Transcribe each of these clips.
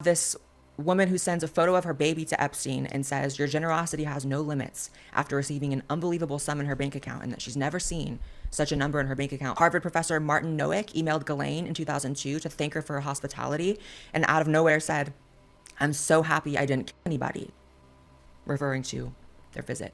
This woman who sends a photo of her baby to Epstein and says, your generosity has no limits, after receiving an unbelievable sum in her bank account, and that she's never seen such a number in her bank account. Harvard professor Martin Nowick emailed Ghislaine in 2002 to thank her for her hospitality, and out of nowhere said, I'm so happy I didn't kill anybody, referring to their visit.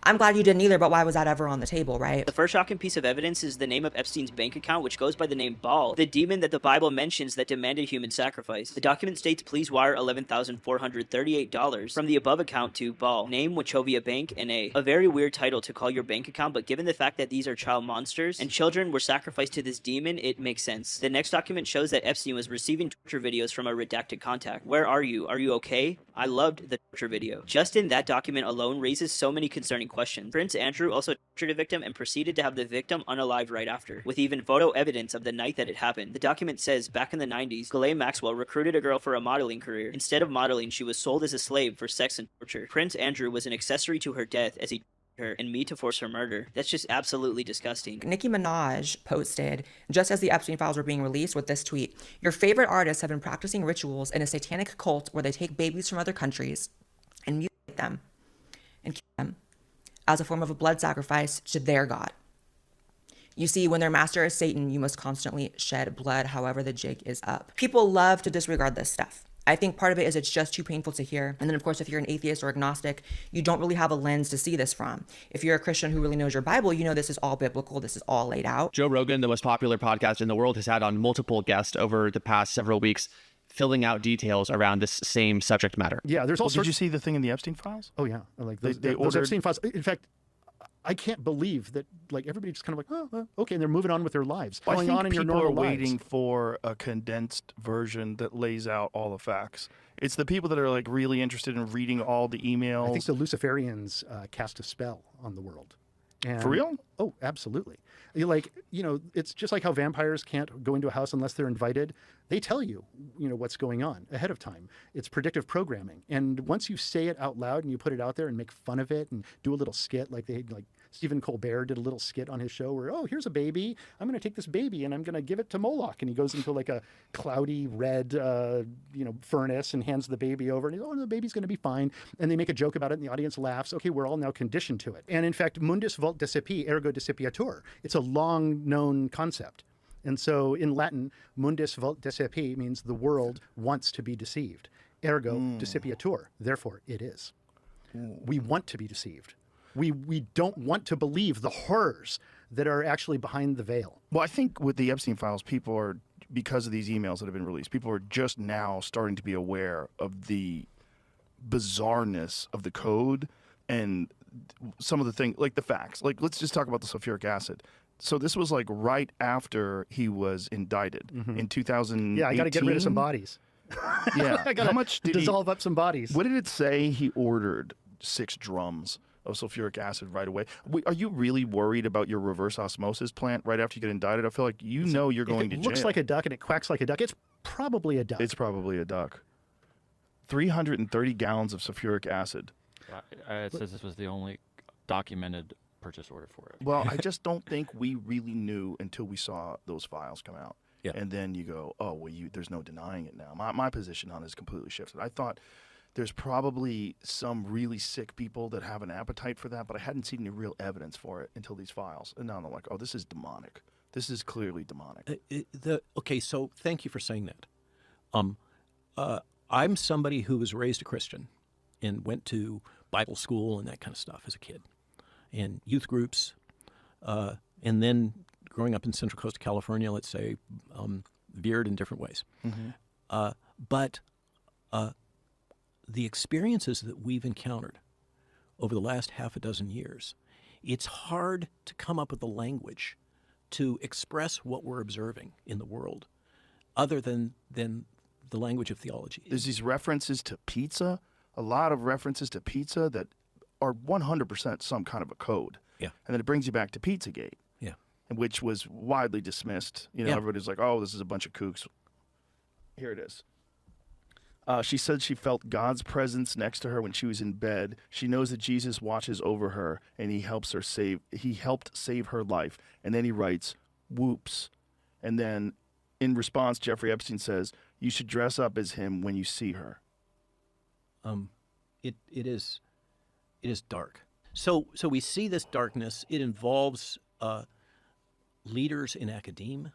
I'm glad you didn't either, but why was that ever on the table, right? The first shocking piece of evidence is the name of Epstein's bank account, which goes by the name Baal, the demon that the Bible mentions that demanded human sacrifice. The document states, please wire $11,438 from the above account to Baal, name Wachovia Bank, N.A. A very weird title to call your bank account, but given the fact that these are child monsters and children were sacrificed to this demon, it makes sense. The next document shows that Epstein was receiving torture videos from a redacted contact. Where are you? Are you okay? I loved the torture video. Just in that document alone raises so many concerning questions. Prince Andrew also tortured a victim and proceeded to have the victim unalived right after, with even photo evidence of the night that it happened. The document says, back in the 90s, Ghislaine Maxwell recruited a girl for a modeling career. Instead of modeling, she was sold as a slave for sex and torture. Prince Andrew was an accessory to her death as he her and me to force her murder. That's just absolutely disgusting. Nicki Minaj posted, just as the Epstein files were being released, with this tweet: your favorite artists have been practicing rituals in a satanic cult where they take babies from other countries and mutilate them and kill them as a form of a blood sacrifice to their god. You see, when their master is Satan, you must constantly shed blood, however the jig is up. People love to disregard this stuff. I think part of it is it's just too painful to hear. And then, of course, if you're an atheist or agnostic, you don't really have a lens to see this from. If you're a Christian who really knows your Bible, you know this is all biblical. This is all laid out. Joe Rogan, the most popular podcast in the world, has had on multiple guests over the past several weeks, filling out details around this same subject matter. Yeah, there's all sorts. Did you see the thing in the Epstein files? Oh, yeah. Like those ordered Epstein files. In fact, I can't believe that, like, everybody just kind of like, oh, okay, and they're moving on with their lives. I Going think on in your people are normal waiting lives. for a condensed version that lays out all the facts. It's the people that are like really interested in reading all the emails. I think the Luciferians cast a spell on the world. And, For real? Oh, absolutely. Like, it's just like how vampires can't go into a house unless they're invited. They tell you, what's going on ahead of time. It's predictive programming. And once you say it out loud and you put it out there and make fun of it and do a little skit, like Stephen Colbert did a little skit on his show where, oh, here's a baby. I'm going to take this baby and I'm going to give it to Moloch. And he goes into like a cloudy red, furnace and hands the baby over. And he's, oh, the baby's going to be fine. And they make a joke about it and the audience laughs. Okay, we're all now conditioned to it. And in fact, mundus vult decipi, ergo decipiatur. It's a long known concept. And so in Latin, mundus vult decipi means the world wants to be deceived. Ergo decipiatur. Therefore, it is. We want to be deceived. We don't want to believe the horrors that are actually behind the veil. Well, I think with the Epstein files, people are, because of these emails that have been released, people are just now starting to be aware of the bizarreness of the code and some of the things, like the facts. Like, let's just talk about the sulfuric acid. So this was like right after he was indicted in 2018. Yeah, I got to get rid of some bodies. Yeah. I got How much to did dissolve up some bodies. What did it say? He ordered 6 drums of sulfuric acid right away. Are you really worried about your reverse osmosis plant right after you get indicted? I feel like you're going to jail. It looks like a duck and it quacks like a duck. It's probably a duck. It's probably a duck. 330 gallons of sulfuric acid. It says this was the only documented purchase order for it. Well, I just don't think we really knew until we saw those files come out. Yeah. And then you go, oh, well, there's no denying it now. My position on it is completely shifted. I thought there's probably some really sick people that have an appetite for that, but I hadn't seen any real evidence for it until these files. And now I'm like, oh, this is demonic. This is clearly demonic. Okay, so thank you for saying that. I'm somebody who was raised a Christian and went to Bible school and that kind of stuff as a kid, and youth groups, and then growing up in Central Coast of California, let's say, veered in different ways. Mm-hmm. But the experiences that we've encountered over the last half a dozen years, it's hard to come up with the language to express what we're observing in the world other than the language of theology. There's these references to pizza, a lot of references to pizza that are 100% some kind of a code. Yeah. And then it brings you back to Pizzagate. Yeah. Which was widely dismissed. Everybody's like, oh, this is a bunch of kooks. Here it is. She said she felt God's presence next to her when she was in bed. She knows that Jesus watches over her and he helped save her life. And then he writes, whoops. And then in response, Jeffrey Epstein says, you should dress up as him when you see her. It is dark. So we see this darkness. It involves leaders in academia,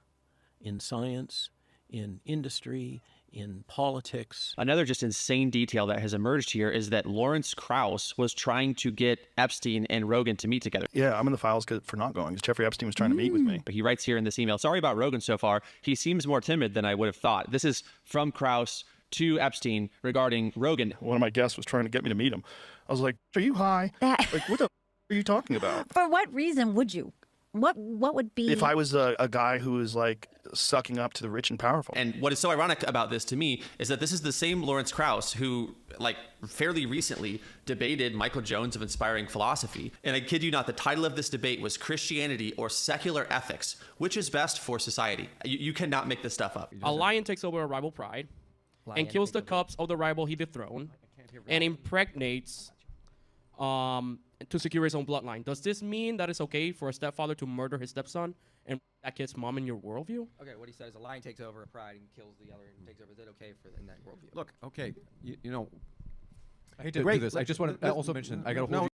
in science, in industry, in politics. Another just insane detail that has emerged here is that Lawrence Krauss was trying to get Epstein and Rogan to meet together. Yeah, I'm in the files for not going, because Jeffrey Epstein was trying to meet with me. But he writes here in this email, sorry about Rogan so far. He seems more timid than I would have thought. This is from Krauss to Epstein regarding Rogan. One of my guests was trying to get me to meet him. I was like, are you high? Like, what the are you talking about? For what reason would you? What would be? If I was a guy who was like sucking up to the rich and powerful. And what is so ironic about this to me is that this is the same Lawrence Krauss who, like, fairly recently debated Michael Jones of Inspiring Philosophy. And I kid you not, the title of this debate was Christianity or Secular Ethics, which is best for society. You cannot make this stuff up. A lion takes over a rival pride and kills the cubs of the rival he dethroned and impregnates to secure his own bloodline. Does this mean that it's okay for a stepfather to murder his stepson and that kid's mom in your worldview? Okay, what he said is a lion takes over a pride and kills the other and takes over. Is it okay for in that worldview? Look, okay, you know, I hate to do this. I just want to also mention. I got to hold